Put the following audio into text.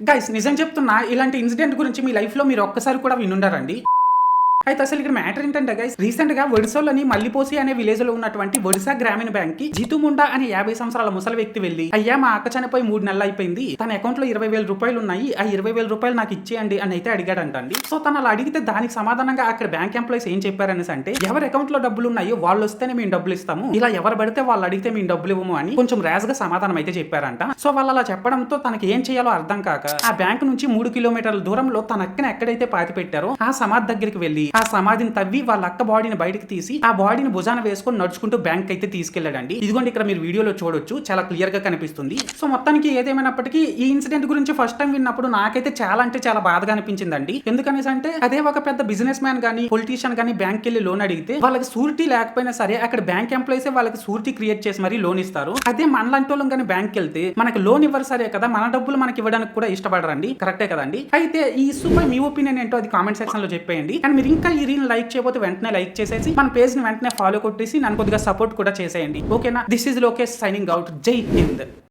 Guys నిజం చెప్తున్నా ఇలాంటి ఇన్సిడెంట్ గురించి మీ లైఫ్ లో మీరు ఒక్కసారి కూడా వినుండారండి. అయితే అసలు ఇక్కడ మ్యాటర్ ఏంటంటే గైస్, రీసెంట్ గా ఒడిశాలోని మల్లిపోసి అనే విలేజ్ లో ఉన్నటువంటి ఒడిశా గ్రామీణ బ్యాంక్ కి జితు ముండా అనే 50 సంవత్సరాల ముసలి వ్యక్తి వెళ్లి, అయ్యా మా అక్క చనిపోయి 3 నెలలు అయిపోయింది, తన అకౌంట్ లో 20,000 రూపాయలు ఉన్నాయి, ఆ 20,000 రూపాయలు నాకు ఇచ్చేయండి అని అయితే అడిగాడంటండి. సో తను అలా అడిగితే దానికి సమాధానంగా అక్కడ బ్యాంక్ ఎంప్లాయీస్ ఏం చెప్పారనేసి అంటే, ఎవరి అకౌంట్ లో డబ్బులు ఉన్నాయో వాళ్ళు వస్తేనే మేము డబ్బులు ఇస్తాము, ఇలా ఎవరు పడితే వాళ్ళు అడిగితే మేము డబ్బులు ఇవ్వము అని కొంచెం రేజ్ గా సమాధానం అయితే చెప్పారంట. సో వాళ్ళు అలా చెప్పడంతో తనకి ఏం చేయాలో అర్థం కాక ఆ బ్యాంక్ నుంచి 3 కిలోమీటర్ల దూరంలో తన అక్కని ఎక్కడైతే పాతి పెట్టారో ఆ సమాధి దగ్గరికి వెళ్లి ఆ సమాధిని తవ్వి వాళ్ళ అక్క బాడీని బయటకు తీసి ఆ బాడీని భుజాన వేసుకొని నడుచుకుంటూ బ్యాంక్ అయితే తీసుకెళ్లాడండి. ఇదిగోండి ఇక్కడ మీరు వీడియోలో చూడొచ్చు, చాలా క్లియర్ గా కనిపిస్తుంది. సో మొత్తానికి ఏదేమైనప్పటికీ ఈ ఇన్సిడెంట్ గురించి ఫస్ట్ టైం విన్నప్పుడు నాకైతే చాలా అంటే చాలా బాధగా అనిపించిందండి. ఎందుకనేసి అంటే అదే ఒక పెద్ద బిజినెస్ మ్యాన్ గానీ పొలిటీషియన్ గానీ బ్యాంక్ వెళ్ళి లోన్ అడిగితే వాళ్ళకి సూరిటీ లేకపోయినా సరే అక్కడ బ్యాంక్ ఎంప్లాయీసే వాళ్ళకి సూరిటీ క్రియేట్ చేసి మరీ లోన్ ఇస్తారు. అదే మనలాంటి వాళ్ళం కానీ బ్యాంక్ వెళ్తే మనకి లోన్ ఇవ్వరు సరే కదా, మన డబ్బులు మనకి ఇవ్వడానికి కూడా ఇష్టపడరండి. కరెక్టే కదండి. అయితే ఈ ఇష్యూ పై మీ ఒపీనియన్ ఏంటో అది కామెంట్ సెక్షన్ లో చెప్పేయండి. అండ్ మీరు ఇంకా ఈ రీల్ లైక్ చేయకపోతే వెంటనే లైక్ చేసేసి మన పేజ్ ని వెంటనే ఫాలో కొట్టేసి నన్ను కొద్దిగా సపోర్ట్ కూడా చేసేయండి. ఓకేనా? This is Lokesh signing out. జై హింద్.